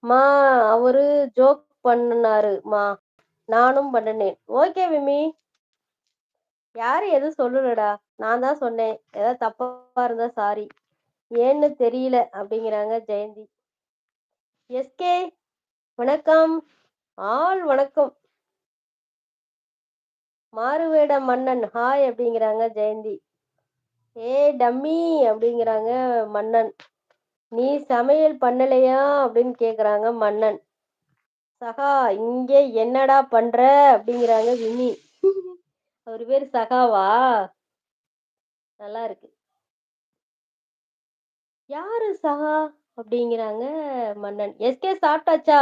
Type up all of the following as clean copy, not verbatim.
மா அவரு ஜோக் பண்ணுனாருமா. நானும் பண்ணுனேன். ஓகே விம்மி. யாரும் எதுவும் சொல்லலடா. நான் தான் சொன்னேன். ஏதாவது தப்பா இருந்தா சாரி. ஏன்னு தெரியல அப்படிங்கிறாங்க ஜெயந்தி. எஸ்கே வணக்கம். வணக்கம். மாறுவேட மன்னன் ஹாய் அப்படிங்கிறாங்க ஜெயந்தி. டம்மி அப்படிங்கிறாங்க மன்னன். நீ சமையல் பண்ணலையா அப்படின்னு கேக்குறாங்க மன்னன். சகா இங்கே என்னடா பண்ற அப்படிங்கிறாங்க விம்மி. அவரு பேரு சகாவா? நல்லா இருக்கு. யாரு சகா அப்படிங்கிறாங்க மன்னன். எஸ்கே சாப்பிட்டாச்சா?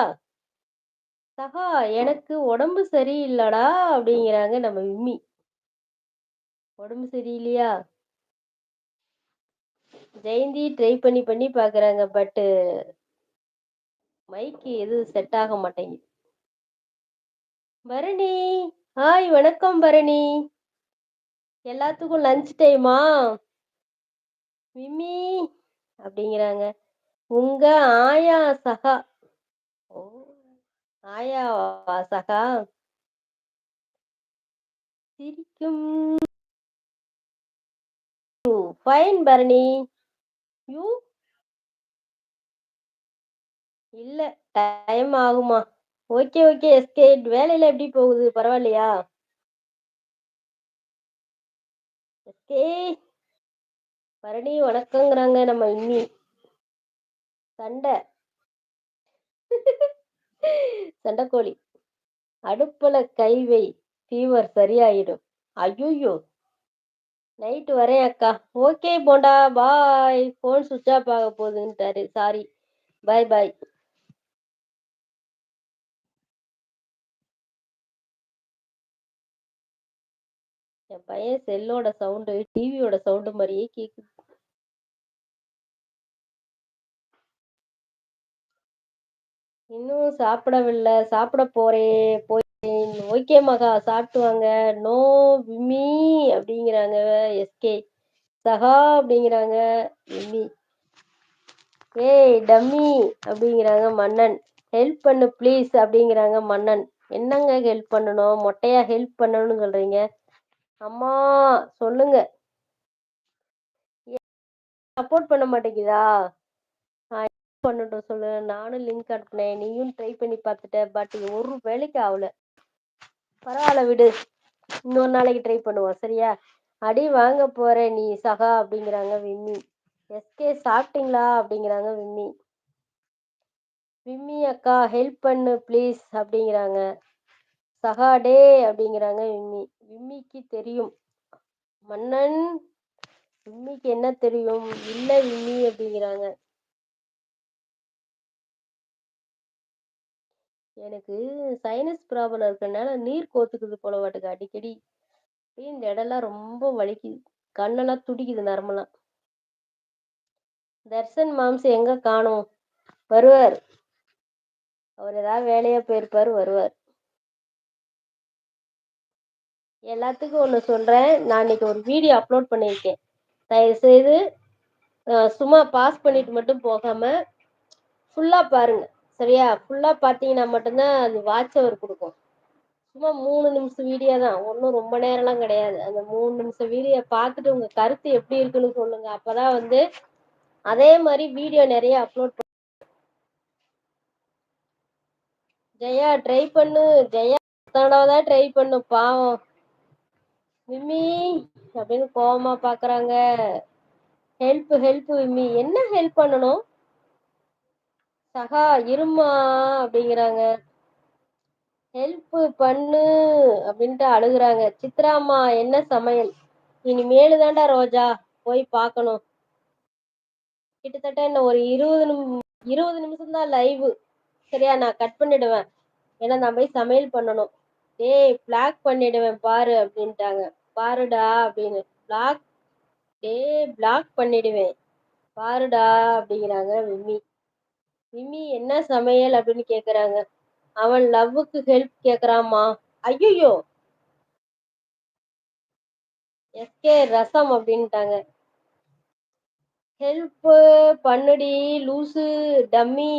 சகா எனக்கு உடம்பு சரியில்லடா அப்படிங்கிறாங்க நம்ம விம்மி. உடம்பு சரியில்லையா? ஜெயந்தி ட்ரை பண்ணி பண்ணி பாக்குறாங்க. பட் மைக்கு எதுவும் செட் ஆக மாட்டேங்குது. பரணி ஹாய் வணக்கம் பரணி. எல்லாத்துக்கும் லஞ்ச் டைமா? விம்மி அப்படிங்கிறாங்க. உங்க ஆயா சகா. ஓ ஆயாவா சகா? சிரிக்கும். ஃபைன் பரணி. யூ இல்ல டைம் ஆகுமா? Okay okay SK. வேலையில எப்படி போகுது? பரவாயில்லையா? எஸ்கே பரணி வணக்கங்கிறாங்க நம்ம இன்னி. சண்டை சண்டைக்கோழி. அடுப்புல கை வை. ஃபீவர் சரியாயிடும். ஐயோ நைட்டு வரேன் அக்கா. ஓகே போண்டா பாய். போன் சுவிட்ச் ஆஃப் ஆக போகுதுன்ட்டாரு. சாரி. பாய் பாய். என் பையன் செல்லோட சவுண்டு டிவியோட சவுண்டு மாதிரியே கேக்குது. இன்னும் சாப்பிடவில்லை. சாப்பிட போறேன். ஓகே மகா சாப்பிட்டு வாங்க. நோ விம்மி அப்படிங்கிறாங்க எஸ்கே. சகா அப்படிங்கிறாங்க விம்மி. டம்மி அப்படிங்கிறாங்க மன்னன். ஹெல்ப் பண்ணு ப்ளீஸ் அப்படிங்கிறாங்க மன்னன். என்னங்க ஹெல்ப் பண்ணணும்? மொட்டையா ஹெல்ப் பண்ணணும்னு சொல்றீங்க? அம்மா சொல்லுங்க. சப்போர்ட் பண்ண மாட்டேங்குதா? பண்ணட்டும் சொல்லு. நானும் லிங்க் அனுப்புனேன். நீயும் ட்ரை பண்ணி பார்த்துட்ட. பட் ஒரு வேலைக்கு ஆகல. பரவாயில்ல விடு. இன்னொரு நாளைக்கு ட்ரை பண்ணுவோம் சரியா? அடி வாங்க போற நீ சகா அப்படிங்கிறாங்க விம்மி. எஸ்கே சாப்பிட்டீங்களா அப்படிங்கிறாங்க விம்மி. விம்மி அக்கா ஹெல்ப் பண்ணு ப்ளீஸ் அப்படிங்கிறாங்க. சகா டே அப்படிங்கிறாங்க விம்மி. விம்மிக்கு தெரியும். மன்னன் விம்மிக்கு என்ன தெரியும்? இல்ல விம்மி அப்படிங்கிறாங்க. எனக்கு சைனஸ் ப்ராப்ளம் இருக்கறனால நீர் கோத்துக்குது போல வாட்டுக்கு அடிக்கடி. இந்த இடம்லாம் ரொம்ப வலிக்குது. கண்ணெல்லாம் துடிக்குது நரம்பெல்லாம். தர்சன் மாம்ஸ் எங்க காணோம்? வருவார். அவர் ஏதாவது வேலையா போயிருப்பாரு, வருவார். எல்லாத்துக்கும் ஒண்ணு சொல்றேன். நான் இன்னைக்கு ஒரு வீடியோ அப்லோட் பண்ணியிருக்கேன். தயவு செய்து சும்மா பாஸ் பண்ணிட்டு மட்டும் போகாம ஃபுல்லா பாருங்க சரியா? ஃபுல்லா பாத்தீங்கன்னா மட்டும்தான் அது வாட்ச் அவர் கொடுக்கும். சும்மா 3 நிமிஷம் வீடியோ தான். ஒன்றும் ரொம்ப நேரம்லாம் கிடையாது. அந்த 3 நிமிஷம் வீடியோ பார்த்துட்டு உங்க கருத்து எப்படி இருக்குன்னு சொல்லுங்க. அப்பதான் வந்து அதே மாதிரி வீடியோ நிறைய அப்லோட். ஜெயா ட்ரை பண்ணு. ஜெயா தடவைதான் ட்ரை பண்ணு பாவம். விம்மி அப்படின்னு கோவமா பாக்குறாங்க. ஹெல்ப் ஹெல்ப் விம்மி. என்ன ஹெல்ப் பண்ணணும்? சகா இருமா அப்படிங்கிறாங்க. ஹெல்ப் பண்ணு அப்படின்ட்டு அழுகுறாங்க. சித்ராமா என்ன சமையல்? இனிமேலு தான்டா ரோஜா போய் பார்க்கணும். கிட்டத்தட்ட என்ன ஒரு 20 நிமிஷம் தான் லைவ். சரியா? நான் கட் பண்ணிடுவேன். ஏன்னா நான் போய் சமையல் பண்ணணும். பிளாக் பண்ணிடுவேன் பாரு அப்படின்ட்டாங்க. பாருடா அப்படின்னு. பிளாக் பிளாக் பண்ணிடுவேன் பாருடா அப்படிங்கிறாங்க விம்மி. விம்மி என்ன சமையல் அப்படின்னு கேக்குறாங்க. அவன் லவ்வுக்கு ஹெல்ப் கேக்குறாமா. ஐயோ எஸ்கே ரசம் அப்படின்ட்டாங்க. ஹெல்ப் பண்ணுடி லூசு டம்மி